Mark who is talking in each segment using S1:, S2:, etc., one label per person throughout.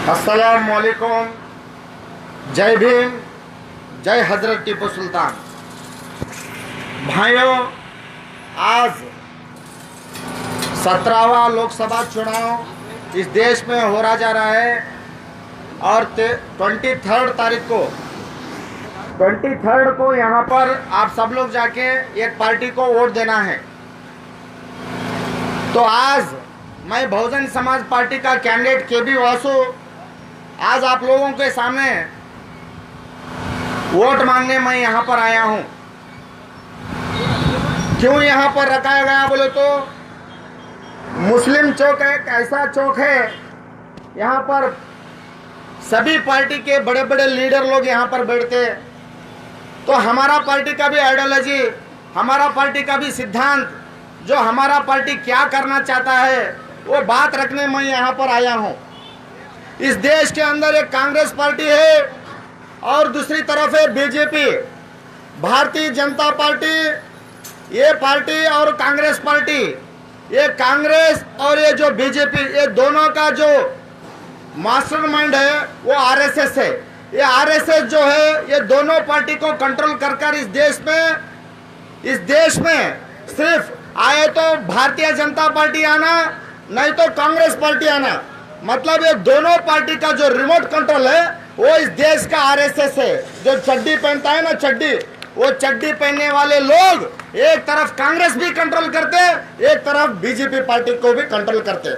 S1: अस्सलाम वालेकुम। जय भीम, जय हजरत टीपू सुल्तान। भाइयों, आज 17वां लोकसभा चुनाव इस देश में हो रहा जा रहा है और 23 को यहाँ पर आप सब लोग जाके एक पार्टी को वोट देना है। तो आज मैं बहुजन समाज पार्टी का कैंडिडेट केबी वासु आज आप लोगों के सामने वोट मांगने मैं यहाँ पर आया हूँ। क्यों यहाँ पर रखाया गया बोले तो मुस्लिम चौक एक ऐसा चौक है, यहाँ पर सभी पार्टी के बड़े बड़े लीडर लोग यहाँ पर बैठते हैं। तो हमारा पार्टी का भी आइडियोलॉजी, हमारा पार्टी का भी सिद्धांत, जो हमारा पार्टी क्या करना चाहता है वो बात रखने मैं यहाँ पर आया हूँ। इस देश के अंदर एक कांग्रेस पार्टी है और दूसरी तरफ है बीजेपी, भारतीय जनता पार्टी। ये पार्टी और कांग्रेस पार्टी, ये कांग्रेस और ये जो बीजेपी, ये दोनों का जो मास्टरमाइंड है वो आरएसएस है। ये आरएसएस जो है ये दोनों पार्टी को कंट्रोल कर इस देश में सिर्फ आए तो भारतीय जनता पार्टी आना, नहीं तो कांग्रेस पार्टी आना। मतलब ये दोनों पार्टी का जो रिमोट कंट्रोल है वो इस देश का आरएसएस है। जो चड्डी पहनता है ना, चड्डी, वो चड्डी पहनने वाले लोग एक तरफ कांग्रेस भी कंट्रोल करते, एक तरफ बीजेपी पार्टी को भी कंट्रोल करते।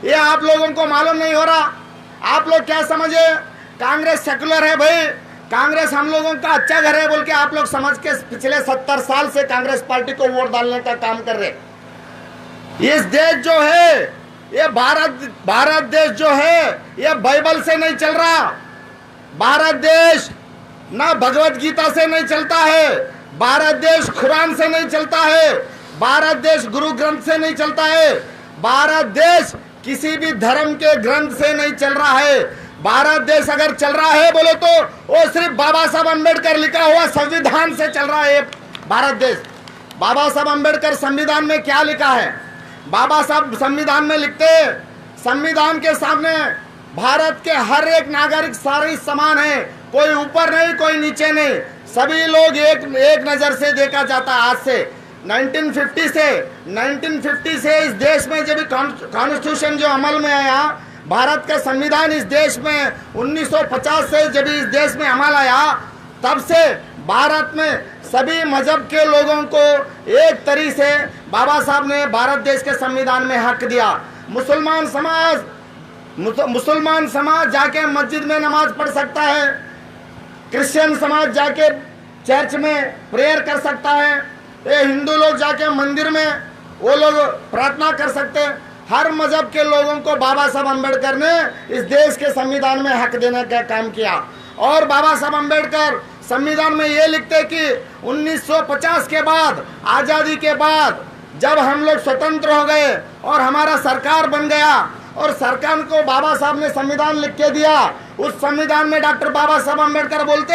S1: ये आप लोगों को मालूम नहीं हो रहा। आप लोग क्या समझे, कांग्रेस सेकुलर है भाई, कांग्रेस हम लोगों का अच्छा घर है बोल के आप लोग समझ के पिछले 70 साल से कांग्रेस पार्टी को वोट डालने का काम कर रहे। इस देश जो है, ये भारत देश जो है ये बाइबल से नहीं चल रहा। भारत देश ना भगवत गीता से नहीं चलता है, भारत देश कुरान से नहीं चलता है, भारत देश गुरु ग्रंथ से नहीं चलता है, भारत देश किसी भी धर्म के ग्रंथ से नहीं चल रहा है। भारत देश अगर चल रहा है बोले तो वो सिर्फ बाबा साहब अम्बेडकर लिखा हुआ संविधान से चल रहा है भारत देश। बाबा साहब अम्बेडकर संविधान में क्या लिखा है? बाबा साहब संविधान में लिखते, संविधान के सामने भारत के हर एक नागरिक सारे समान है, कोई ऊपर नहीं कोई नीचे नहीं, सभी लोग एक नजर से देखा जाता है। आज से 1950 से इस देश में जब कॉन्स्टिट्यूशन जो अमल में आया, भारत का संविधान इस देश में 1950 से जब इस देश में अमल आया, तब से भारत में सभी मजहब के लोगों को एक तरीके से बाबा साहब ने भारत देश के संविधान में हक दिया। मुसलमान समाज जाके मस्जिद में नमाज पढ़ सकता है, क्रिश्चियन समाज जाके चर्च में प्रेयर कर सकता है, ये हिंदू लोग जाके मंदिर में वो लोग प्रार्थना कर सकते हैं। हर मजहब के लोगों को बाबा साहब अम्बेडकर ने इस देश के संविधान में हक देने का काम किया। और बाबा साहब अम्बेडकर संविधान में ये लिखते कि 1950 के बाद, आज़ादी के बाद, जब हम लोग स्वतंत्र हो गए और हमारा सरकार बन गया और सरकार को बाबा साहब ने संविधान लिख के दिया, उस संविधान में डॉक्टर बाबा साहब अम्बेडकर बोलते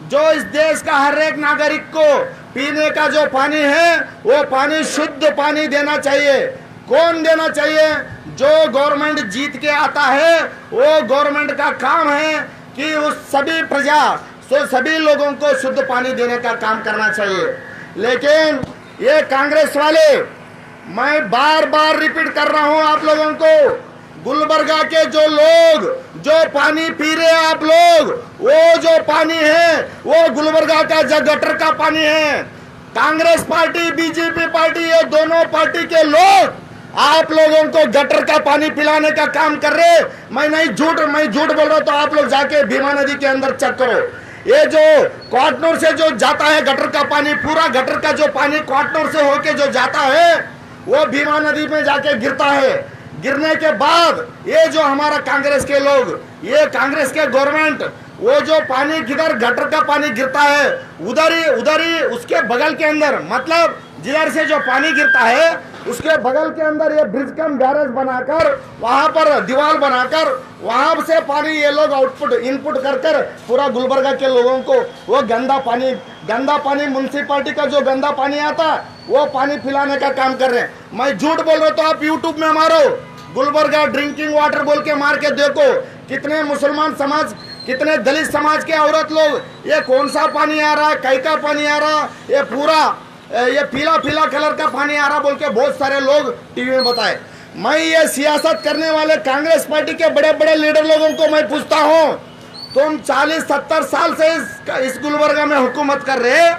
S1: जो इस देश का हर एक नागरिक को पीने का जो पानी है वो पानी शुद्ध पानी देना चाहिए। कौन देना चाहिए? जो गवर्नमेंट जीत के आता है वो गवर्नमेंट का काम है कि उस सभी लोगों को शुद्ध पानी देने का काम करना चाहिए। लेकिन ये कांग्रेस वाले, मैं बार बार रिपीट कर रहा हूं आप लोगों को, गुलबर्गा के जो लोग जो पानी पी रहे हैं आप लोग, वो जो पानी है वो गुलबर्गा का गटर का पानी है। कांग्रेस पार्टी, बीजेपी पार्टी, ये दोनों पार्टी के लोग आप लोगों को गटर का पानी पिलाने का काम कर रहे। मैं झूठ बोल रहा हूं तो आप लोग जाके भीमा नदी के अंदर चेक करो। ये जो क्वाटनूर से जो जाता है गटर का पानी, पूरा गटर का जो पानी क्वाटनूर से होके जो जाता है वो भीमा नदी में जाके गिरता है। गिरने के बाद ये जो हमारा कांग्रेस के लोग, ये कांग्रेस के गवर्नमेंट, वो जो पानी किधर गटर का पानी गिरता है उधर ही उसके बगल के अंदर, मतलब जिधर से जो पानी गिरता है उसके बगल के अंदर ये ब्रिज कम बैरेज बनाकर, वहां पर दीवार बनाकर, वहां से पानी ये लोग इनपुट कर पूरा गुलबर्गा के लोगों को वो गंदा पानी म्युनिसिपैलिटी का जो गंदा पानी आता वो पानी पिलाने का काम कर रहे हैं। मैं झूठ बोल रहा हूं तो आप यूट्यूब में मारो, गुलबर्गा ड्रिंकिंग वाटर बोल के मार के देखो, कितने मुसलमान समाज, कितने दलित समाज के औरत लोग, ये कौन सा पानी आ रहा है, कई का पानी आ रहा, ये पूरा ये पीला पीला कलर का पानी आ रहा बोल के बहुत सारे लोग टीवी में बताए। मैं ये सियासत करने वाले कांग्रेस पार्टी के बड़े बड़े लीडर लोगों को मैं पूछता हूँ, तुम 40-70 साल से इस गुलबर्गा में हुकूमत कर रहे,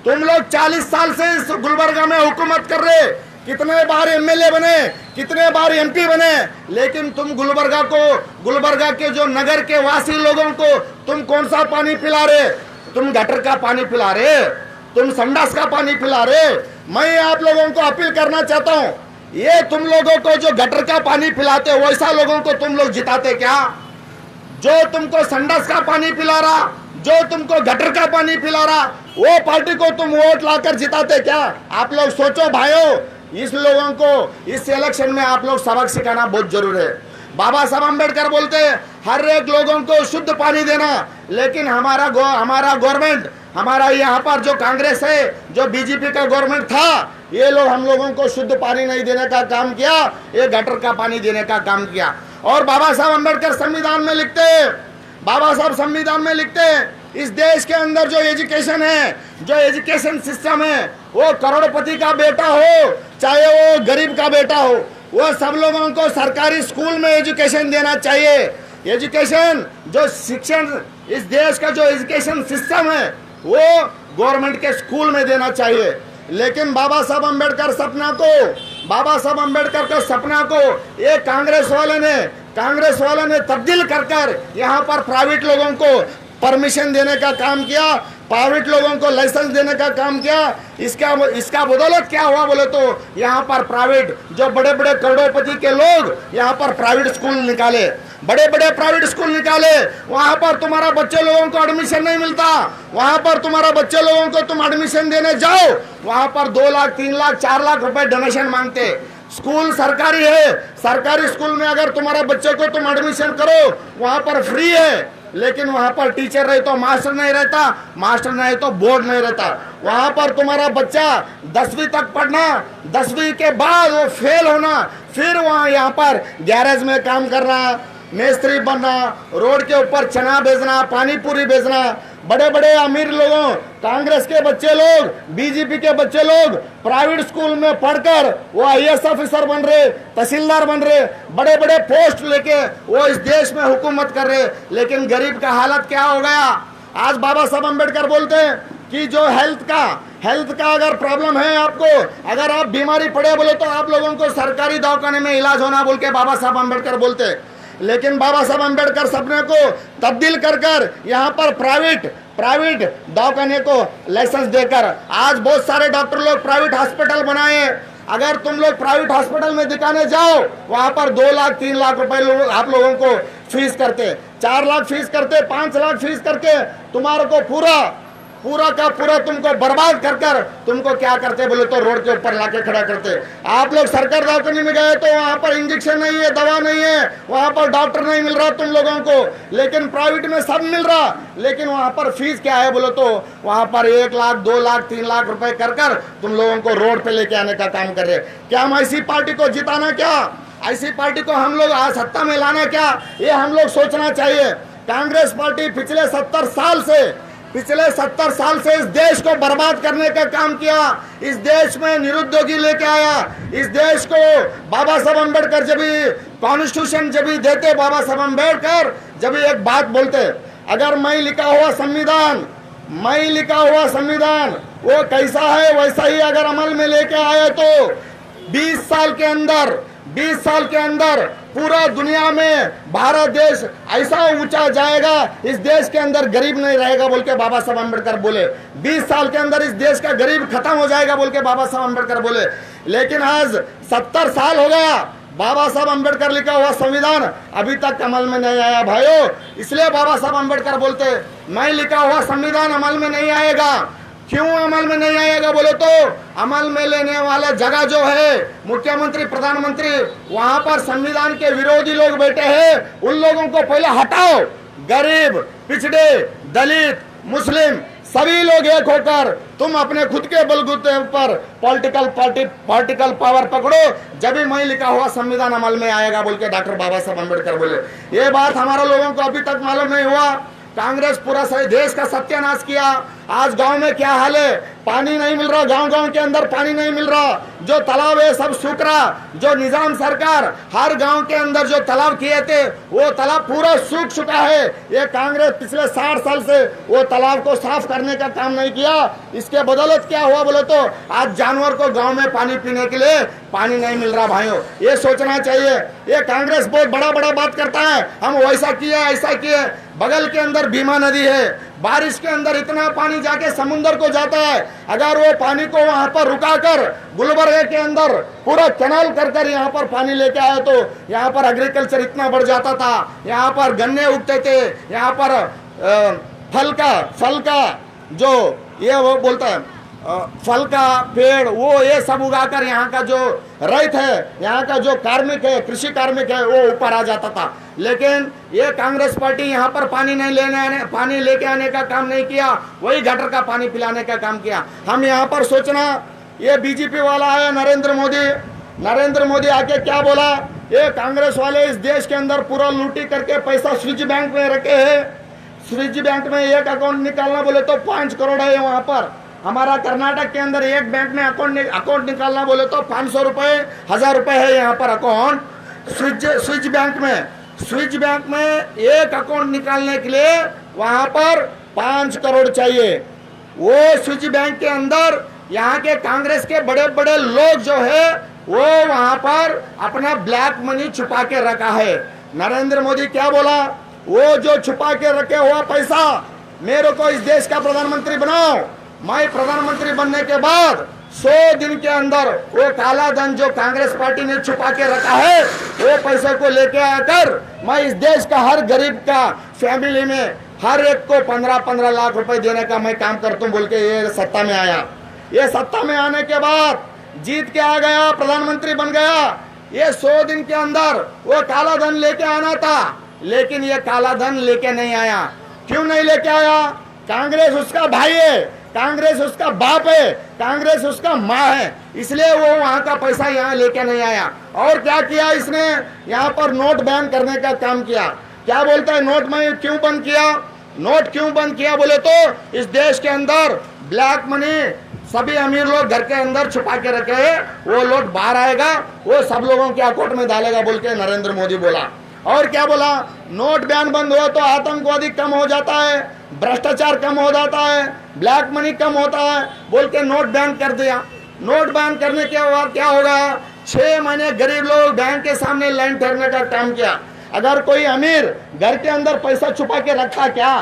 S1: तुम लोग 40 साल से इस गुलबर्गा में हुकूमत कर रहे, कितने बार एमएलए बने, कितने बार एमपी बने, लेकिन तुम गुलबर्गा के जो नगर के वासी लोगों को तुम कौन सा पानी पिला रहे? तुम गटर का पानी पिला रहे, तुम संडास का पानी पिला रहे। मैं आप लोगों को अपील करना चाहता हूँ, ये तुम लोगों को जो गटर का पानी पिलाते वैसा लोगों को तुम लोग जिताते क्या? जो तुमको संडास का पानी पिला रहा, जो तुमको गटर का पानी पिला रहा, वो पार्टी को तुम वोट लाकर जिताते क्या? आप लोग सोचो भाइयों, इस लोगों को इस इलेक्शन में आप लोग सबक सिखाना बहुत जरूरी है। बाबा साहब अम्बेडकर बोलते हैं हर एक लोगों को शुद्ध पानी देना, लेकिन हमारा गवर्नमेंट, हमारा यहाँ पर जो कांग्रेस है, जो बीजेपी का गवर्नमेंट था, ये लोग हम लोगों को शुद्ध पानी नहीं देने का काम किया, ये गटर का पानी देने का काम किया। और बाबा साहब अम्बेडकर संविधान में लिखते हैं, बाबा साहब संविधान में लिखते हैं, इस देश के अंदर जो एजुकेशन है, जो एजुकेशन सिस्टम है, वो करोड़पति का बेटा हो चाहे वो गरीब का बेटा हो, वो सब लोगों को सरकारी स्कूल में एजुकेशन देना चाहिए। एजुकेशन जो शिक्षण, इस देश का जो एजुकेशन सिस्टम है वो गवर्नमेंट के स्कूल में देना चाहिए। लेकिन बाबा साहब अम्बेडकर के सपना को ये कांग्रेस वाले ने तब्दील कर यहाँ पर प्राइवेट लोगों को परमिशन देने का काम किया, प्राइवेट लोगों को लाइसेंस देने का काम किया। इसका बदौलत क्या हुआ बोले तो यहाँ पर प्राइवेट जो बड़े बड़े करोड़पति के लोग यहाँ पर प्राइवेट स्कूल निकाले, बड़े बड़े प्राइवेट स्कूल निकाले, वहाँ पर तुम्हारा बच्चे लोगों को एडमिशन नहीं मिलता, वहाँ पर तुम्हारा बच्चे लोगों को तुम एडमिशन देने जाओ, वहाँ पर 2 लाख 3 लाख 4 लाख रुपए डोनेशन मांगते। स्कूल सरकारी है, सरकारी स्कूल में अगर तुम्हारा बच्चे को तुम एडमिशन करो वहाँ पर फ्री है, लेकिन वहाँ पर टीचर रहे तो मास्टर नहीं रहता, मास्टर नहीं तो बोर्ड नहीं रहता। वहाँ पर तुम्हारा बच्चा 10वीं तक पढ़ना, 10वीं के बाद वो फेल होना, फिर वहाँ यहाँ पर गैरेज में काम करना, मिस्त्री बनना, रोड के ऊपर चना बेचना, पानी पूरी बेचना। बड़े बड़े अमीर लोगों, कांग्रेस के बच्चे लोग, बीजेपी के बच्चे लोग प्राइवेट स्कूल में पढ़कर वो आईएएस ऑफिसर बन रहे, तहसीलदार बन रहे, बड़े बड़े पोस्ट लेके वो इस देश में हुकूमत कर रहे। लेकिन गरीब का हालत क्या हो गया? आज बाबा साहब अम्बेडकर बोलते हैं कि जो हेल्थ का अगर प्रॉब्लम है, आपको अगर आप बीमारी पड़े बोले तो आप लोगों को सरकारी दवाखाने में इलाज होना बोल के बाबा साहब अम्बेडकर बोलते हैं। लेकिन बाबा साहब अम्बेडकर सपने को तब्दील कर यहाँ पर प्राइवेट दवाखाने को लाइसेंस देकर आज बहुत सारे डॉक्टर लोग प्राइवेट हॉस्पिटल बनाए। अगर तुम लोग प्राइवेट हॉस्पिटल में दिखाने जाओ, वहाँ पर 2 लाख 3 लाख रुपए आप लोगों को फीस करते, 4 लाख फीस करते, 5 लाख फीस करके तुम्हारे को पूरा का पूरा तुमको बर्बाद कर तुमको क्या करते बोले तो रोड के ऊपर लाके खड़ा करते। आप लोग सरकारी दवाखाने में गए तो वहाँ पर इंजेक्शन नहीं है, दवा नहीं है, वहाँ पर डॉक्टर नहीं मिल रहा तुम लोगों को, लेकिन प्राइवेट में सब मिल रहा। लेकिन वहाँ पर फीस क्या है बोले तो वहाँ पर 1 लाख 2 लाख 3 लाख रुपए कर तुम लोगों को रोड पे लेके आने का काम कर रहे। क्या हम ऐसी पार्टी को जिताना? क्या ऐसी पार्टी को हम लोग आज सत्ता में लाना? क्या ये हम लोग सोचना चाहिए। कांग्रेस पार्टी पिछले 70 साल से इस देश को बर्बाद करने का काम किया। इस देश में निरुद्योगी लेके आया। इस देश को बाबा साहब अम्बेडकर जब कॉन्स्टिट्यूशन जब देते, बाबा साहब अम्बेडकर जब एक बात बोलते, अगर मैं लिखा हुआ संविधान वो कैसा है वैसा ही अगर अमल में लेके आए तो 20 साल के अंदर पूरा दुनिया में भारत देश ऐसा ऊंचा जाएगा, इस देश के अंदर गरीब नहीं रहेगा बोल के बाबा साहब अम्बेडकर बोले। 20 साल के अंदर इस देश का गरीब खत्म हो जाएगा बोल के बाबा साहब अम्बेडकर बोले। लेकिन आज 70 साल हो गया, बाबा साहब अम्बेडकर लिखा हुआ संविधान अभी तक अमल में नहीं आया भाइयों। इसलिए बाबा साहब अम्बेडकर बोलते मैं लिखा हुआ संविधान अमल में नहीं आएगा। क्यों अमल में नहीं आएगा बोले तो अमल में लेने वाला जगह जो है मुख्यमंत्री, प्रधानमंत्री, वहां पर संविधान के विरोधी लोग बैठे हैं। उन लोगों को पहले हटाओ। गरीब, पिछड़े, दलित, मुस्लिम सभी लोग एक होकर तुम अपने खुद के बलबूते पर पॉलिटिकल पावर पकड़ो, जब भी मैं लिखा हुआ संविधान अमल में आएगा बोल के डॉक्टर बाबा साहब अम्बेडकर बोले। ये बात हमारे लोगों को अभी तक मालूम नहीं हुआ। कांग्रेस पूरा सही देश का सत्यानाश किया। आज गांव में क्या हाल है, पानी नहीं मिल रहा, गांव के अंदर पानी नहीं मिल रहा, जो तालाब है सब सूख रहा। जो निजाम सरकार हर गांव के अंदर जो तालाब किए थे वो तालाब पूरा सूख चुका है। ये कांग्रेस पिछले 60 साल से वो तालाब को साफ करने का काम नहीं किया। इसके बदौलत क्या हुआ बोले तो आज जानवर को गांव में पानी पीने के लिए पानी नहीं मिल रहा। भाइयों, ये सोचना चाहिए। ये कांग्रेस बहुत बड़ा बात करता है, हम वैसा किए ऐसा किए। बगल के अंदर भीमा नदी है, बारिश के अंदर इतना पानी जाके समुद्र को जाता है। अगर वो पानी को वहां पर रुकाकर गुलबर्गा के अंदर पूरा कैनाल कर यहाँ पर पानी लेके आए तो यहाँ पर एग्रीकल्चर इतना बढ़ जाता था। यहाँ पर गन्ने उगते थे, यहाँ पर फल का जो ये वो बोलता है फल का पेड़, वो ये सब उगाकर यहाँ का जो रैत है, यहाँ का जो कार्मिक है, कृषि कार्मिक है, वो ऊपर आ जाता था। लेकिन ये कांग्रेस पार्टी यहाँ पर पानी लेके आने का काम नहीं किया, वही गटर का पानी पिलाने का काम किया। हम यहाँ पर सोचना, ये बीजेपी वाला है नरेंद्र मोदी आके क्या बोला, ये कांग्रेस वाले इस देश के अंदर पूरा लूटी करके पैसा स्विच बैंक में रखे है। स्विच बैंक में एक अकाउंट निकालना बोले तो 5 करोड़ है। वहां पर हमारा कर्नाटक के अंदर एक बैंक में अकाउंट निकालना बोले तो 500 रुपए 1000 रुपए है यहाँ पर अकाउंट। स्विच बैंक में एक अकाउंट निकालने के लिए वहां पर 5 करोड़ चाहिए। वो स्विच बैंक के अंदर यहाँ के कांग्रेस के बड़े लोग जो है वो वहां पर अपना ब्लैक मनी छुपा के रखा है। नरेंद्र मोदी क्या बोला, वो जो छुपा के रखे हुआ पैसा मेरे को इस देश का प्रधानमंत्री बनाओ। मैं प्रधानमंत्री बनने के बाद 100 दिन के अंदर वो काला धन जो कांग्रेस पार्टी ने छुपा के रखा है वो पैसे को लेके आकर मैं इस देश का हर गरीब का फैमिली में हर एक को 15-15 लाख रुपए देने का मैं काम करता हूँ बोल के ये सत्ता में आया। ये सत्ता में आने के बाद जीत के आ गया, प्रधानमंत्री बन गया। ये 100 दिन के अंदर वो काला धन लेके आना था, लेकिन ये काला धन लेके नहीं आया। क्यों नहीं लेके आया? कांग्रेस उसका भाई है, कांग्रेस उसका बाप है, कांग्रेस उसका माँ है, इसलिए वो वहां का पैसा यहाँ लेके नहीं आया। और क्या किया इसने, यहाँ पर नोट बैन करने का काम किया। क्या बोलता है, नोट में क्यों बंद किया? नोट क्यों बंद किया बोले तो इस देश के अंदर ब्लैक मनी सभी अमीर लोग घर के अंदर छुपा के रखे हैं, वो नोट बाहर आएगा, वो सब लोगों के अकाउंट में डालेगा बोल के नरेंद्र मोदी बोला। और क्या बोला, नोट बैन बंद हुआ तो आतंकवादी कम हो जाता है, भ्रष्टाचार कम हो जाता है, ब्लैक मनी कम होता है बोल के नोट बैन कर दिया। नोट बैन करने के बाद क्या होगा, 6 महीने गरीब लोग बैंक के सामने लाइन ठहरने का काम किया। अगर कोई अमीर घर के अंदर पैसा छुपा के रखता, क्या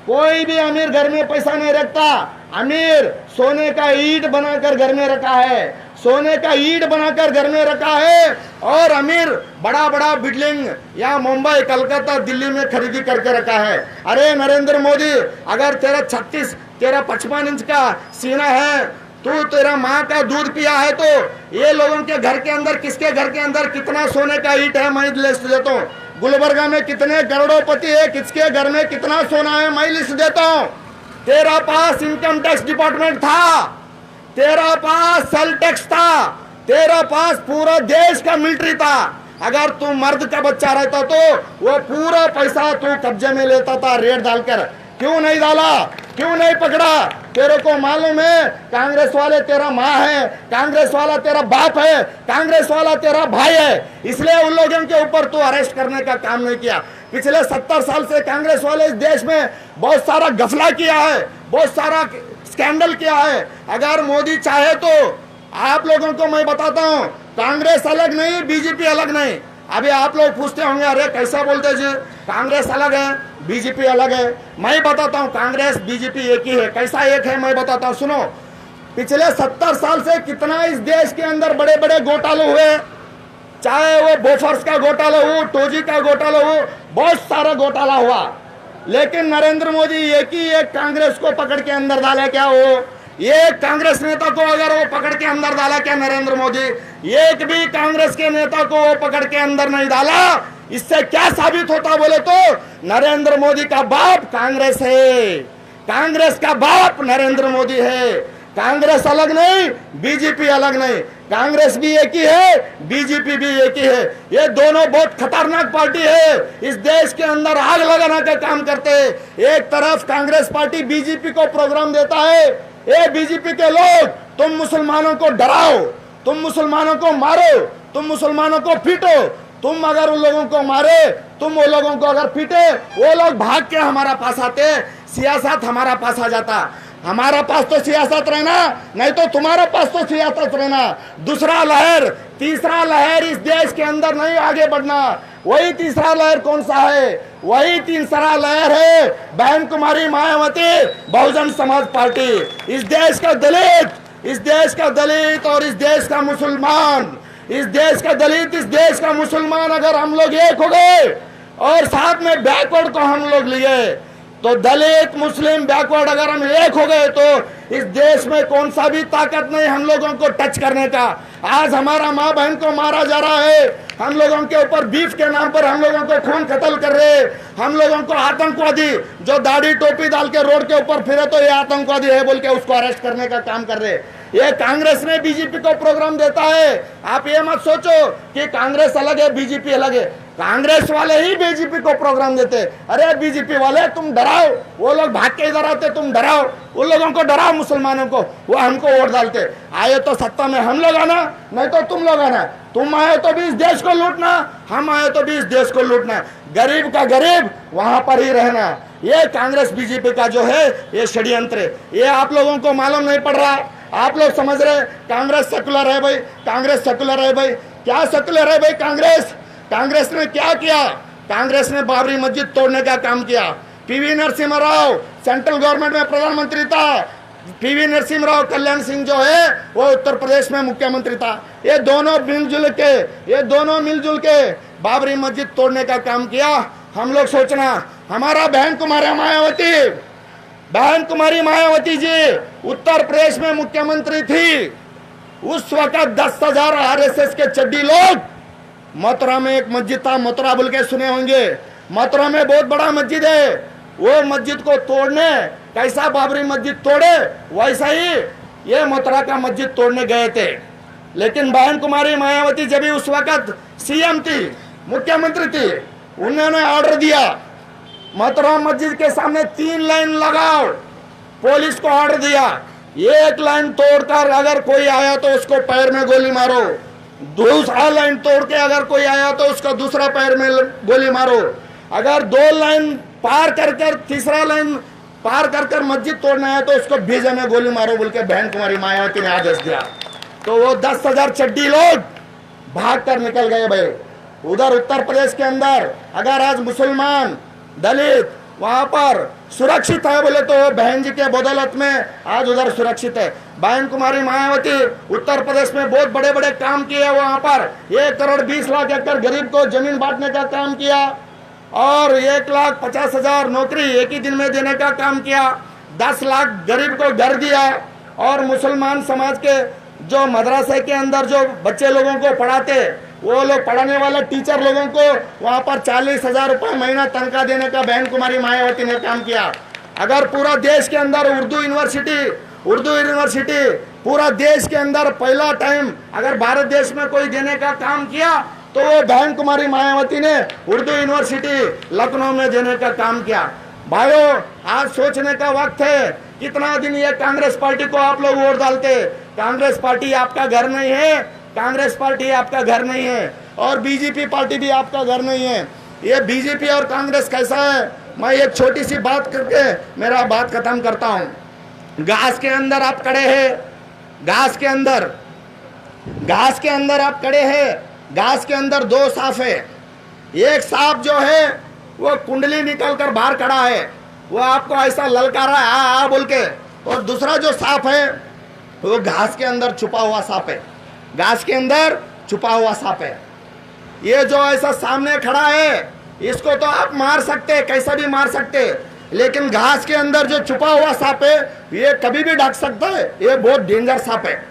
S1: कोई भी अमीर घर में पैसा नहीं रखता। अमीर सोने का ईंट बनाकर घर में रखा है, सोने का ईंट बनाकर घर में रखा है। और अमीर बड़ा बिल्डिंग या मुंबई, कलकत्ता, दिल्ली में खरीदी करके रखा है। अरे नरेंद्र मोदी, अगर तेरा 55 इंच का सीना है, तू तेरा माँ का दूध पिया है, तो ये लोगों के घर के अंदर, किसके घर के अंदर कितना सोने का ईंट है मैं लिस्ट देता हूँ। गुलबर्गा में कितने करोड़पति है, किसके घर में कितना सोना है मैं लिस्ट देता हूँ। तेरा पास इनकम टैक्स डिपार्टमेंट था, तेरा पास सेल टैक्स था, तेरा पास पूरा देश का मिलिट्री था। अगर तू मर्द का बच्चा रहता तो वो पूरा पैसा तू कब्जे में लेता था रेट डालकर। क्यों नहीं डाला, क्यों नहीं पकड़ा? तेरे को मालूम है कांग्रेस वाले तेरा माँ है, कांग्रेस वाला तेरा बाप है, कांग्रेस वाला तेरा भाई है, इसलिए उन लोगों के ऊपर तू अरेस्ट करने का काम नहीं किया। पिछले 70 साल से कांग्रेस वाले इस देश में बहुत सारा गफला किया है, बहुत सारा स्कैंडल किया है। अगर मोदी चाहे तो आप लोगों को मैं बताता हूँ, कांग्रेस अलग नहीं, बीजेपी अलग नहीं। अभी आप लोग पूछते होंगे, अरे कैसा बोलते जी, कांग्रेस अलग है बीजेपी अलग है। मैं बताता हूँ, कांग्रेस बीजेपी एक ही है। कैसा एक है मैं बताता हूँ, सुनो। पिछले 70 साल से कितना इस देश के अंदर बड़े बड़े घोटाले हुए, चाहे वो बोफर्स का घोटाला हो, टोजी का घोटाला हो, बहुत सारा घोटाला हुआ। लेकिन नरेंद्र मोदी एक कांग्रेस को पकड़ के अंदर डाले क्या? वो एक कांग्रेस नेता को अगर वो पकड़ के अंदर डाला क्या नरेंद्र मोदी? एक भी कांग्रेस के नेता को वो पकड़ के अंदर नहीं डाला। इससे क्या साबित होता बोले तो नरेंद्र मोदी का बाप कांग्रेस है, कांग्रेस का बाप नरेंद्र मोदी है। कांग्रेस अलग नहीं, बीजेपी अलग नहीं। कांग्रेस भी एक ही है, बीजेपी भी एक ही है। ये दोनों बहुत खतरनाक पार्टी है। इस देश के अंदर आग लगाने का काम करते हैं। एक तरफ कांग्रेस पार्टी बीजेपी को प्रोग्राम देता है, ये बीजेपी के लोग तुम मुसलमानों को डराओ, तुम मुसलमानों को मारो, तुम मुसलमानों को पीटो। तुम अगर उन लोगों को मारे, तुम वो लोगों को अगर पीटे, वो लोग भाग के हमारा पास आते, सियासत हमारा पास आ जाता। हमारा पास तो सियासत रहना, नहीं तो तुम्हारे पास तो सियासत रहना। दूसरा लहर, तीसरा लहर इस देश के अंदर नहीं आगे बढ़ना। वही तीसरा लहर कौन सा है? वही तीसरा लहर है बहन कुमारी मायावती, बहुजन समाज पार्टी। इस देश का दलित, इस देश का दलित और इस देश का मुसलमान, इस देश का दलित, इस देश का मुसलमान अगर हम लोग एक हो गए और साथ में बैकवर्ड को हम लोग लिए, तो दलित मुस्लिम बैकवर्ड अगर हम एक हो गए तो इस देश में कौन सा भी ताकत नहीं हम लोगों को टच करने का। आज हमारा माँ बहन को मारा जा रहा है, हम लोगों के ऊपर बीफ के नाम पर हम लोगों को खून कत्ल कर रहे, हम लोगों को आतंकवादी जो दाढ़ी टोपी डाल के रोड के ऊपर फिरे तो ये आतंकवादी है बोल के उसको अरेस्ट करने का काम कर रहे। ये कांग्रेस ने बीजेपी को प्रोग्राम देता है। आप ये मत सोचो कि कांग्रेस अलग है बीजेपी अलग है। कांग्रेस वाले ही बीजेपी को प्रोग्राम देते। अरे बीजेपी वाले तुम डराओ, वो लोग भाग के इधर आते, तुम डराओ, उन लोगों को डराओ, मुसलमानों को, वो हमको वोट डालते। आए तो सत्ता में हम लोग आना, नहीं तो तुम लोग आना। तुम आए तो भी इस देश को लूटना, हम आए तो भी इस देश को लूटना। गरीब का गरीब वहां पर ही रहना। ये कांग्रेस बीजेपी का जो है ये षड्यंत्र है। ये आप लोगों को मालूम नहीं पड़ रहा। आप लोग समझ रहे कांग्रेस सेकुलर है भाई, कांग्रेस सेकुलर है भाई। क्या सेकुलर है भाई कांग्रेस? कांग्रेस ने क्या किया? कांग्रेस ने बाबरी मस्जिद तोड़ने का काम किया। PV Narasimha Rao central government में प्रधानमंत्री था, पीवी नरसिम्हा राव कल्याण सिंह जो है वो उत्तर प्रदेश में मुख्यमंत्री था। ये दोनों मिलजुल के बाबरी मस्जिद तोड़ने का काम किया। हम लोग सोचना, हमारा बहन कुमारी मायावती जी उत्तर प्रदेश में मुख्यमंत्री थी। उस वक्त 10,000 आरएसएस के चड्डी लोग, मथुरा में एक मस्जिद था, मथुरा बोल के सुने होंगे, मथुरा में बहुत बड़ा मस्जिद है, वो मस्जिद को तोड़ने, कैसा बाबरी मस्जिद तोड़े वैसा ही ये मथुरा का मस्जिद तोड़ने गए थे। लेकिन बहन कुमारी मायावती जब भी उस वक्त सीएम थी, मुख्यमंत्री थी, उन्होंने ऑर्डर दिया मथुरा मस्जिद के सामने 3 लाइन लगाओ। पुलिस को ऑर्डर दिया, एक लाइन तोड़कर अगर कोई आया तो उसको पैर में गोली मारो, दूसरा लाइन तोड़ के अगर कोई आया तो उसका दूसरा पैर में गोली मारो, अगर 2 लाइन पार कर तीसरा लाइन पार कर मस्जिद तोड़ना है तो उसको भेजे में गोली मारो बोल के बहन कुमारी मायावती ने आदेश दिया। तो वो 10,000 चड्डी लोग भाग कर निकल गए भाई। उधर उत्तर प्रदेश के अंदर अगर आज मुसलमान दलित वहां पर सुरक्षित है बोले तो बहन जी के बदौलत में आज उधर सुरक्षित है। बहन कुमारी मायावती उत्तर प्रदेश में बहुत बड़े बड़े काम किए। वहां पर 1 करोड़ 20 लाख एकड़ गरीब को जमीन बांटने का काम किया और 1,50,000 नौकरी एक ही दिन में देने का काम किया। 10 लाख गरीब को घर दिया और मुसलमान समाज के जो मदरसे के अंदर जो बच्चे लोगों को पढ़ाते, वो लोग पढ़ाने वाले टीचर लोगों को वहां पर 40,000 रुपये महीना तनख्वाह देने का बहन कुमारी मायावती ने काम किया। अगर पूरा देश के अंदर उर्दू यूनिवर्सिटी पूरा देश के अंदर पहला टाइम अगर भारत देश में कोई देने का काम किया तो वो बहन कुमारी मायावती ने उर्दू यूनिवर्सिटी लखनऊ में देने का काम किया। भाइयों, आज सोचने का वक्त है, कितना दिन ये कांग्रेस पार्टी को आप लोग वोट डालते। कांग्रेस पार्टी आपका घर नहीं है, कांग्रेस पार्टी आपका घर नहीं है और बीजेपी पार्टी भी आपका घर नहीं है। ये बीजेपी और कांग्रेस कैसा है, मैं एक छोटी सी बात करके मेरा बात खत्म करता हूं। घास के अंदर आप खड़े हैं, घास के अंदर आप खड़े हैं, घास के अंदर 2 सांप है। एक सांप जो है वो कुंडली निकल कर बाहर खड़ा है, वो आपको ऐसा ललकारा है आ बोल के, और दूसरा जो सांप है वो घास के अंदर छुपा हुआ सांप है, घास के अंदर छुपा हुआ सांप है। ये जो ऐसा सामने खड़ा है इसको तो आप मार सकते, कैसा भी मार सकते, लेकिन घास के अंदर जो छुपा हुआ सांप है ये कभी भी ढक सकता है। ये बहुत डेंजर सांप है।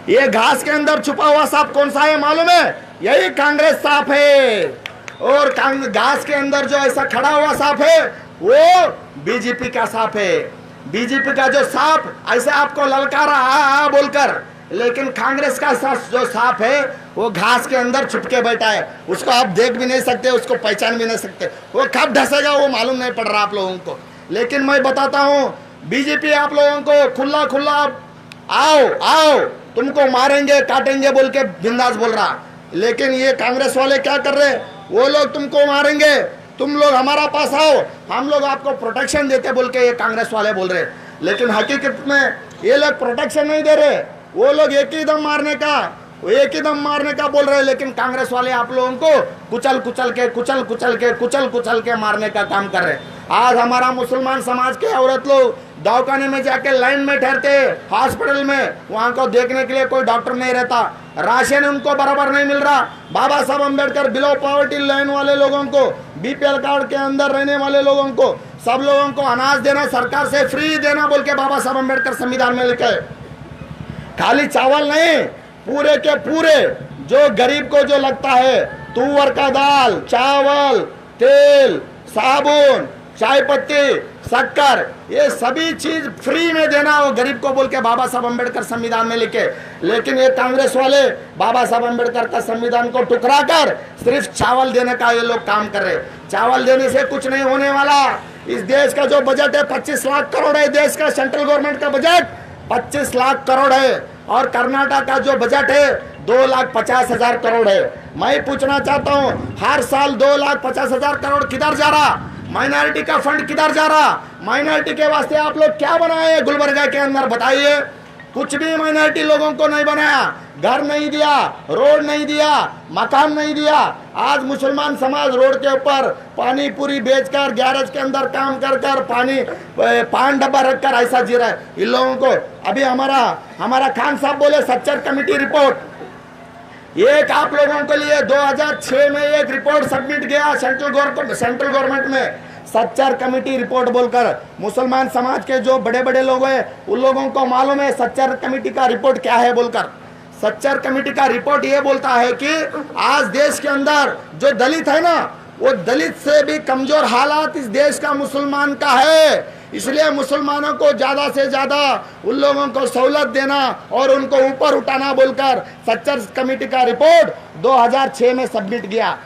S1: ये घास के अंदर छुपा हुआ सांप कौन सा है मालूम है? यही कांग्रेस सांप है। और घास के अंदर जो ऐसा खड़ा हुआ सांप है वो बीजेपी का सांप है। बीजेपी का जो सांप ऐसे आपको ललकारा आ बोलकर, लेकिन कांग्रेस का जो सांप है वो घास के अंदर छुपके बैठा है, उसको आप देख भी नहीं सकते, उसको पहचान भी नहीं सकते, वो कब धसेगा वो मालूम नहीं पड़ रहा आप लोगों को। लेकिन मैं बताता हूँ बीजेपी आप लोगों को खुला खुला आओ आओ तुमको मारेंगे काटेंगे बोल के बिंदास बोल रहा, लेकिन ये कांग्रेस वाले क्या कर रहे, वो लोग तुमको मारेंगे, तुम लोग हमारा पास आओ, हम लोग आपको प्रोटेक्शन देते बोल के ये कांग्रेस वाले बोल रहे। लेकिन हकीकत में ये लोग प्रोटेक्शन नहीं दे रहे, वो लोग एक ही दम मारने का बोल रहे हैं। लेकिन कांग्रेस वाले आप लोगों को कुचल कुचल के मारने का काम कर रहे हैं। आज हमारा मुसलमान समाज के औरत लोग दवाखाने में जाके लाइन में ठहरते, हॉस्पिटल में, वहां को देखने के लिए कोई डॉक्टर नहीं रहता, राशन उनको बराबर नहीं मिल रहा। बाबा Saheb Ambedkar below poverty line वाले लोगों को, बीपीएल कार्ड के अंदर रहने वाले लोगों को, सब लोगों को अनाज देना, सरकार से फ्री देना बोल के बाबा साहब अम्बेडकर संविधान में लिखे। खाली चावल नहीं, पूरे के पूरे जो गरीब को जो लगता है, तुअर का दाल, चावल, तेल, साबुन, चाय पत्ती, शक्कर, ये सभी चीज फ्री में देना वो गरीब को बोल के बाबा साहब अम्बेडकर संविधान में लिखे। लेकिन ये कांग्रेस वाले बाबा साहब अम्बेडकर का संविधान को टुकरा कर सिर्फ चावल देने का ये लोग काम कर रहे। चावल देने से कुछ नहीं होने वाला। इस देश का जो बजट है 25 लाख करोड़ है, देश का सेंट्रल गवर्नमेंट का बजट 25 लाख करोड़ है, और कर्नाटक का जो बजट है 2,50,000 करोड़ है। मैं पूछना चाहता हूँ हर साल 2,50,000 करोड़ किधर जा रहा, माइनॉरिटी का फंड किधर जा रहा, माइनॉरिटी के वास्ते आप लोग क्या बनाए गुलबर्गा के अंदर बताइए। कुछ भी माइनॉरिटी लोगों को नहीं बनाया, घर नहीं दिया, रोड नहीं दिया, मकान नहीं दिया। आज मुसलमान समाज रोड के ऊपर पानी पूरी बेचकर गैरेज के अंदर काम कर कर पान डब्बा रखकर ऐसा जी रहा है इन लोगों को। अभी हमारा खान साहब बोले सच्चर कमेटी रिपोर्ट, एक आप लोगों के लिए 2006 में एक रिपोर्ट सबमिट गया सेंट्रल गवर्नमेंट में, सच्चर कमेटी रिपोर्ट बोलकर। मुसलमान समाज के जो बड़े बड़े लोग हैं उन लोगों को मालूम है सच्चर कमेटी का रिपोर्ट क्या है बोलकर। सच्चर कमेटी का रिपोर्ट ये बोलता है कि आज देश के अंदर जो दलित है ना, वो दलित से भी कमजोर हालात इस देश का मुसलमान का है। इसलिए मुसलमानों को ज्यादा से ज्यादा उन लोगों को सहूलत देना और उनको ऊपर उठाना बोलकर सच्चर कमेटी का रिपोर्ट 2006 में सबमिट किया।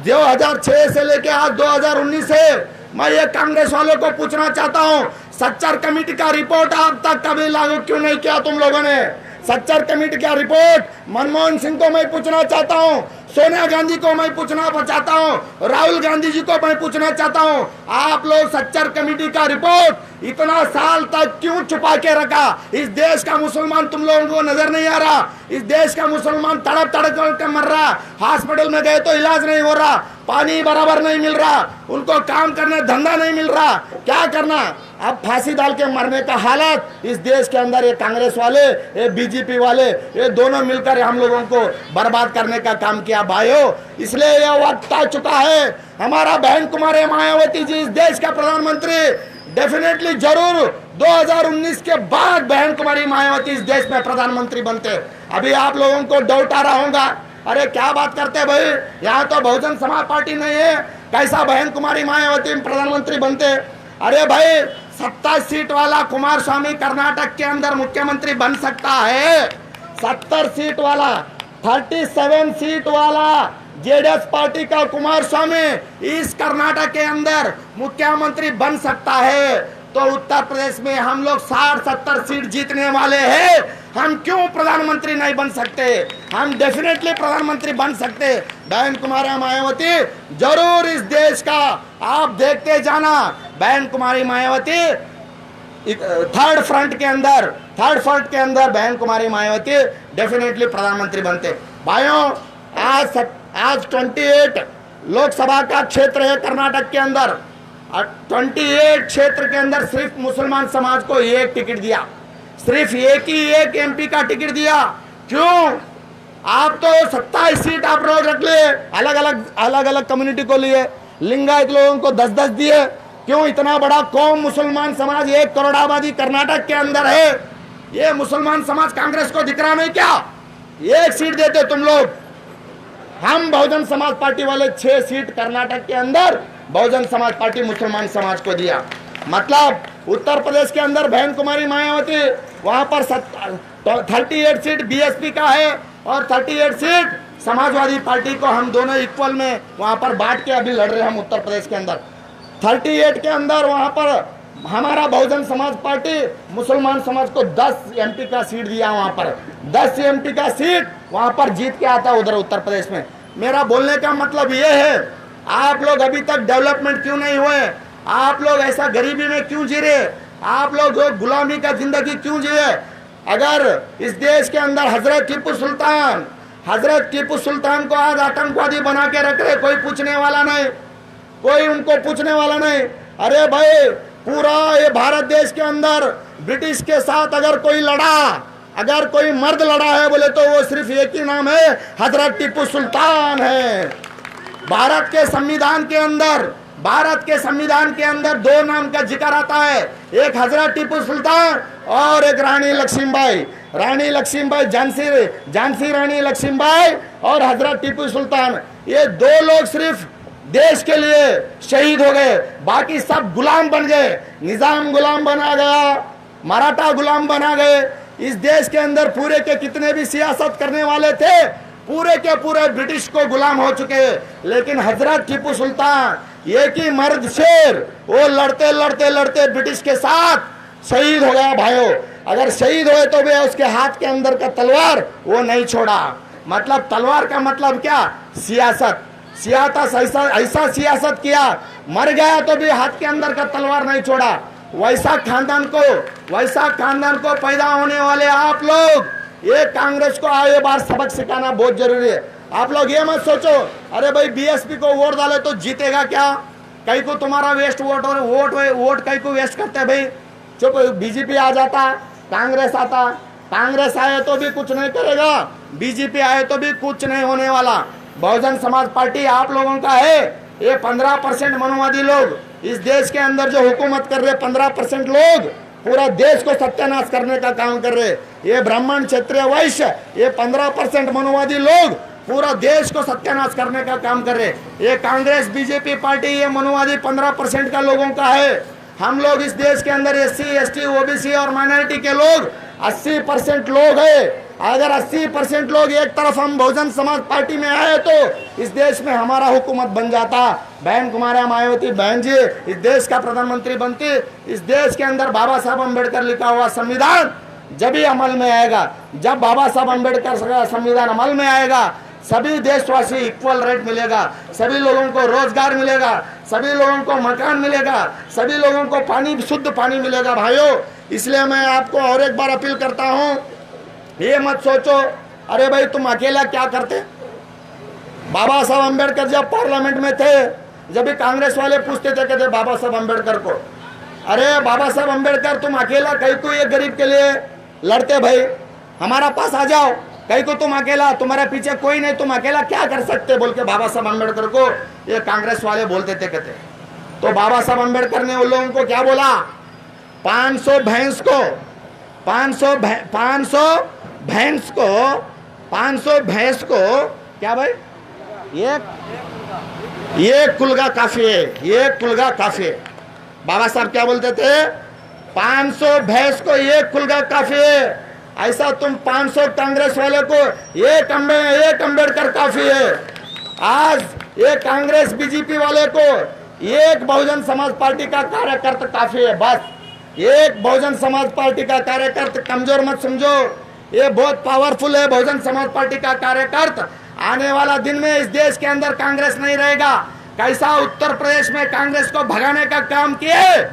S1: 2006 से लेके आज 2019 है। मैं ये कांग्रेस वालों को पूछना चाहता हूँ, सच्चर कमेटी का रिपोर्ट अब तक कभी लागू क्यों नहीं किया तुम लोगों ने? सच्चर कमेटी का रिपोर्ट मनमोहन सिंह को मैं पूछना चाहता हूँ, सोनिया गांधी को मैं पूछना चाहता हूँ, राहुल गांधी जी को मैं पूछना चाहता हूँ, आप लोग सच्चर कमेटी का रिपोर्ट इतना साल तक क्यों छुपा के रखा? इस देश का मुसलमान तुम लोगों को नजर नहीं आ रहा? इस देश का मुसलमान तड़प के मर रहा, हॉस्पिटल में गए तो इलाज नहीं हो रहा, पानी बराबर नहीं मिल रहा, उनको काम करने धंधा नहीं मिल रहा, क्या करना? अब फांसी डाल के मरने का हालत इस देश के अंदर ये कांग्रेस वाले, ये बीजेपी वाले, ये दोनों मिलकर हम लोगों को बर्बाद करने का काम किया भाइयों। इसलिए यह वक्त आ चुका है, हमारा बहन कुमारी मायावती जी इस देश का प्रधानमंत्री डेफिनेटली जरूर 2019 के बाद बहन कुमारी मायावती इस देश में प्रधानमंत्री बनते। अभी आप लोगों को डाउट आ रहा होगा, अरे क्या बात करते भाई, यहाँ तो बहुजन समाज पार्टी नहीं है, कैसा बहन कुमारी मायावती प्रधानमंत्री बनते? अरे भाई 27 सीट वाला कुमार स्वामी कर्नाटक के अंदर मुख्यमंत्री बन सकता है। 70 सीट वाला, 37 सीट वाला जेडीएस पार्टी का कुमार स्वामी इस कर्नाटक के अंदर मुख्यमंत्री बन सकता है। तो उत्तर प्रदेश में हम लोग 60-70 सीट जीतने वाले हैं, हम क्यों प्रधानमंत्री नहीं बन सकते? हम डेफिनेटली प्रधानमंत्री बन सकते। बहन कुमारी मायावती जरूर इस देश का, आप देखते जाना, बहन कुमारी मायावती थर्ड फ्रंट के अंदर बहन कुमारी मायावती डेफिनेटली प्रधानमंत्री बनते। भाइयों आज 28 लोकसभा का क्षेत्र है कर्नाटक के अंदर, 28 क्षेत्र के अंदर सिर्फ मुसलमान समाज को एक टिकट दिया, सिर्फ एक एमपी का टिकट दिया। क्यों? आप तो 27 सीट आप लोग रख लिए, अलग अलग कम्युनिटी को लिए, लिंगायत लोगों को 10-10 दिए। क्यों? इतना बड़ा कौम मुसलमान समाज, 1 करोड़ आबादी कर्नाटक के अंदर है, ये मुसलमान समाज कांग्रेस को दिख रहा नहीं क्या? 1 सीट देते तुम लोग। हम बहुजन समाज पार्टी वाले 6 सीट कर्नाटक के अंदर बहुजन समाज पार्टी मुसलमान समाज को दिया। मतलब उत्तर प्रदेश के अंदर बहन कुमारी मायावती वहां पर 38 सीट बीएसपी का है और 38 सीट समाजवादी पार्टी को हम दोनों इक्वल में वहां पर बांट के अभी लड़ रहे हैं। हम उत्तर प्रदेश के अंदर 38 के अंदर वहां पर हमारा बहुजन समाज पार्टी मुसलमान समाज को 10 एमपी का सीट दिया। वहां पर 10 एमपी का सीट वहां पर जीत के आता उधर उत्तर प्रदेश में। मेरा बोलने का मतलब ये है, आप लोग अभी तक डेवलपमेंट क्यों नहीं हुए? आप लोग ऐसा गरीबी में क्यों जी रहे? आप लोग गुलामी का जिंदगी क्यों जिए? अगर इस देश के अंदर हजरत टीपू सुल्तान को आज आतंकवादी बना के रख रहे, कोई पूछने वाला नहीं, कोई उनको पूछने वाला नहीं। अरे भाई, पूरा ये भारत देश के अंदर ब्रिटिश के साथ अगर कोई लड़ा, अगर कोई मर्द लड़ा है बोले तो वो सिर्फ एक ही नाम है, हजरत टीपू सुल्तान है। भारत के संविधान के अंदर 2 नाम का जिक्र आता है, एक हजरत टीपू सुल्तान और एक रानी लक्ष्मीबाई। रानी लक्ष्मीबाई, झांसी रानी लक्ष्मीबाई और हजरत टीपू सुल्तान, ये 2 लोग सिर्फ देश के लिए शहीद हो गए, बाकी सब गुलाम बन गए। निजाम गुलाम बना गया, मराठा गुलाम बना गए। इस देश के अंदर पूरे के कितने भी सियासत करने वाले थे, पूरे के पूरे ब्रिटिश को गुलाम हो चुके। लेकिन हजरत टीपू सुल्तान एक ही मर्द शेर, वो लड़ते लड़ते लड़ते ब्रिटिश के साथ शहीद हो गया। भाइयों, अगर शहीद हुए तो भी उसके हाथ के अंदर का तलवार वो नहीं छोड़ा। मतलब तलवार का मतलब क्या? सियासत ऐसा सियासत किया, मर गया तो भी हाथ के अंदर का तलवार नहीं छोड़ा। वैसा खानदान को पैदा होने वाले आप लोग, ये कांग्रेस को आए बार सबक सिखाना बहुत जरूरी है। आप लोग ये मत सोचो अरे भाई बीएसपी को वोट डाले तो जीतेगा क्या, कहीं को तुम्हारा वेस्ट वोट कहीं को वेस्ट करते हैं भाई। चुप, बीजेपी आ जाता, कांग्रेस आता, कांग्रेस आए तो भी कुछ नहीं करेगा, बीजेपी आए तो भी कुछ नहीं होने वाला। बहुजन समाज पार्टी आप लोगों का है। ये 15% मनोवादी लोग इस देश के अंदर जो हुकूमत कर रहे, 15% लोग पूरा देश को सत्यानाश करने का काम कर रहे। ये ब्राह्मण, क्षत्रिय, वैश्य, ये 15% मनोवादी लोग पूरा देश को सत्यानाश करने का काम कर रहे। ये कांग्रेस, बीजेपी पार्टी, ये मनोवादी 15% का लोगों का है। हम लोग इस देश के अंदर SC, ST, OBC और माइनॉरिटी के लोग 80% लोग है। अगर 80% लोग एक तरफ हम बहुजन समाज पार्टी में आए तो इस देश में हमारा हुकूमत बन जाता। बहन कुमारी मायावती बहन जी इस देश का प्रधानमंत्री बनती। इस देश के अंदर बाबा साहब अम्बेडकर लिखा हुआ संविधान जब ही अमल में आएगा, जब बाबा साहब अम्बेडकर का संविधान अमल में आएगा, सभी देशवासी इक्वल रेट मिलेगा, सभी लोगों को रोजगार मिलेगा, सभी लोगों को मकान मिलेगा, सभी लोगों को पानी, शुद्ध पानी मिलेगा। भाइयों, इसलिए मैं आपको और एक बार अपील करता हूँ, ये मत सोचो अरे भाई तुम अकेला क्या करते। बाबा साहब अम्बेडकर जब पार्लियामेंट में थे, जब भी कांग्रेस वाले पूछते थे कहते बाबा साहब अम्बेडकर को, अरे बाबा साहब अम्बेडकर तुम अकेला कहीं को ये गरीब के लिए लड़ते, भाई हमारा पास आ जाओ, कहीं को तुम अकेला, तुम्हारे पीछे कोई नहीं, तुम अकेला क्या कर सकते बोल के बाबा साहब अम्बेडकर को ये कांग्रेस वाले बोलते थे कहते। तो बाबा साहब अम्बेडकर ने उन लोगों को क्या बोला, 500 भैंस को क्या भाई, एक कुलगा काफी है, एक कुलगा काफी है। बाबा साहब क्या बोलते थे, 500 भैंस को एक कुलगा काफी है। ऐसा तुम 500 कांग्रेस वाले को एक अम्बेडकर काफी है। आज ये कांग्रेस बीजेपी वाले को एक बहुजन समाज पार्टी का कार्यकर्ता काफी है। बस एक बहुजन समाज पार्टी का कार्यकर्ता, कमजोर मत समझो, ये बहुत पावरफुल है बहुजन समाज पार्टी का कार्यकर्ता। आने वाला दिन में इस देश के अंदर कांग्रेस नहीं रहेगा। कैसा उत्तर प्रदेश में कांग्रेस को भगाने का काम किए,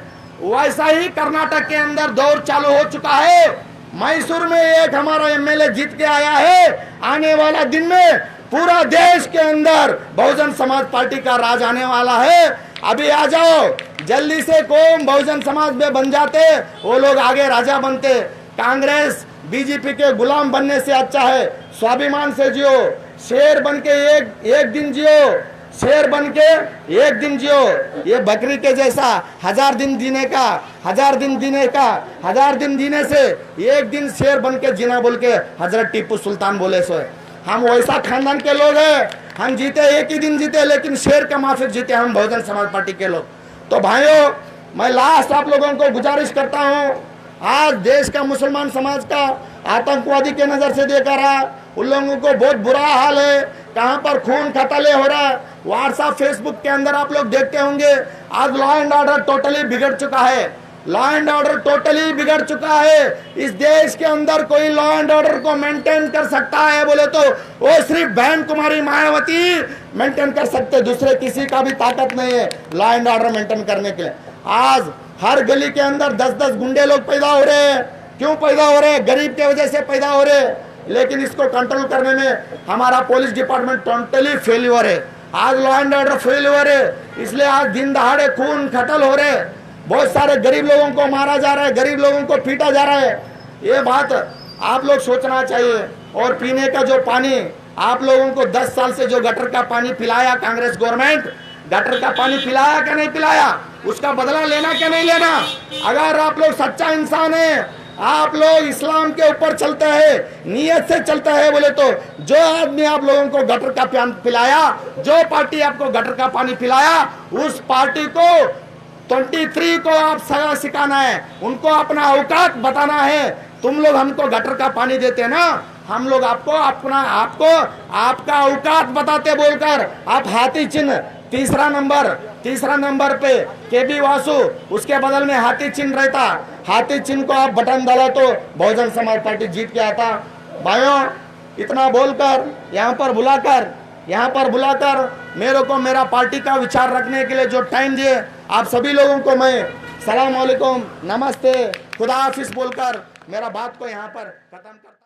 S1: वैसा ही कर्नाटक के अंदर दौर चालू हो चुका है। मैसूर में एक हमारा एमएलए जीत के आया है। आने वाला दिन में पूरा देश के अंदर बहुजन समाज पार्टी का राज आने वाला है। अभी आ जाओ, जल्दी से कौन बहुजन समाज में बन जाते, वो लोग आगे राजा बनते। कांग्रेस बीजेपी के गुलाम बनने से अच्छा है स्वाभिमान से जियो, शेर बन के एक दिन जियो, शेर बन के एक दिन जियो। ये बकरी के जैसा 1000 दिन जीने का, 1000 दिन जीने से एक दिन शेर बन के जीना बोल के हजरत टीपू सुल्तान बोले सो है। हम वैसा खानदान के लोग हैं, हम जीते एक ही दिन जीते, लेकिन शेर का माफिक जीते हम बहुजन समाज पार्टी के लोग। तो भाइयों, मैं लास्ट आप लोगों को गुजारिश करता हूँ, आज देश का मुसलमान समाज का आतंकवादी के नज़र से देखा रहा, उन लोगों को बहुत बुरा हाल है, कहाँ पर खून खतले हो रहा है। व्हाट्सएप फेसबुक के अंदर आप लोग देखते होंगे, आज लॉ एंड ऑर्डर टोटली बिगड़ चुका है, लॉ एंड ऑर्डर टोटली बिगड़ चुका है। इस देश के अंदर कोई लॉ एंड ऑर्डर को मेंटेन कर सकता है बोले तो वो सिर्फ बहन कुमारी मायावती मेंटेन कर सकते, दूसरे किसी का भी ताकत नहीं है लॉ एंड ऑर्डर मेंटेन करने के लिए। आज हर गली के अंदर 10-10 गुंडे लोग पैदा हो रहे हैं। क्यों पैदा हो रहे हैं? गरीब के वजह से पैदा हो रहे हैं। लेकिन इसको कंट्रोल करने में हमारा पुलिस डिपार्टमेंट टोटली फेल्यूर है। आज लॉ एंड ऑर्डर फेल्यूर है, इसलिए आज दिन दहाड़े खून खतल हो रहे हैं, बहुत सारे गरीब लोगों को मारा जा रहा है, गरीब लोगों को पीटा जा रहा है। ये बात आप लोग सोचना चाहिए। और पीने का जो पानी आप लोगों को 10 साल से जो गटर का पानी पिलाया कांग्रेस गवर्नमेंट, गटर का पानी पिलाया क्या नहीं पिलाया, उसका बदला लेना क्या नहीं लेना? अगर आप लोग सच्चा इंसान है, आप लोग इस्लाम के ऊपर चलते हैं, नियत से चलते हैं बोले तो जो आदमी आप लोगों को गटर का पानी पिलाया, जो पार्टी आपको गटर का पानी पिलाया, उस पार्टी को 23 को आप सजा सिखाना है, उनको अपना औकात बताना है। तुम लोग हमको गटर का पानी देते ना, हम लोग आपको आपका औकात बताते बोलकर आप हाथी चिन्ह तीसरा नंबर पे केबी वासु, उसके बदल में हाथी चिन्ह रहता, हाथी चिन्ह को आप बटन डाला तो बहुजन समाज पार्टी जीत के आता। भाइयों, इतना बोलकर यहाँ पर बुलाकर मेरे को मेरा पार्टी का विचार रखने के लिए जो टाइम दिए, आप सभी लोगों को मैं सलाम वालेकुम, नमस्ते, खुदा हाफिज बोलकर मेरा बात को यहाँ पर खत्म करता।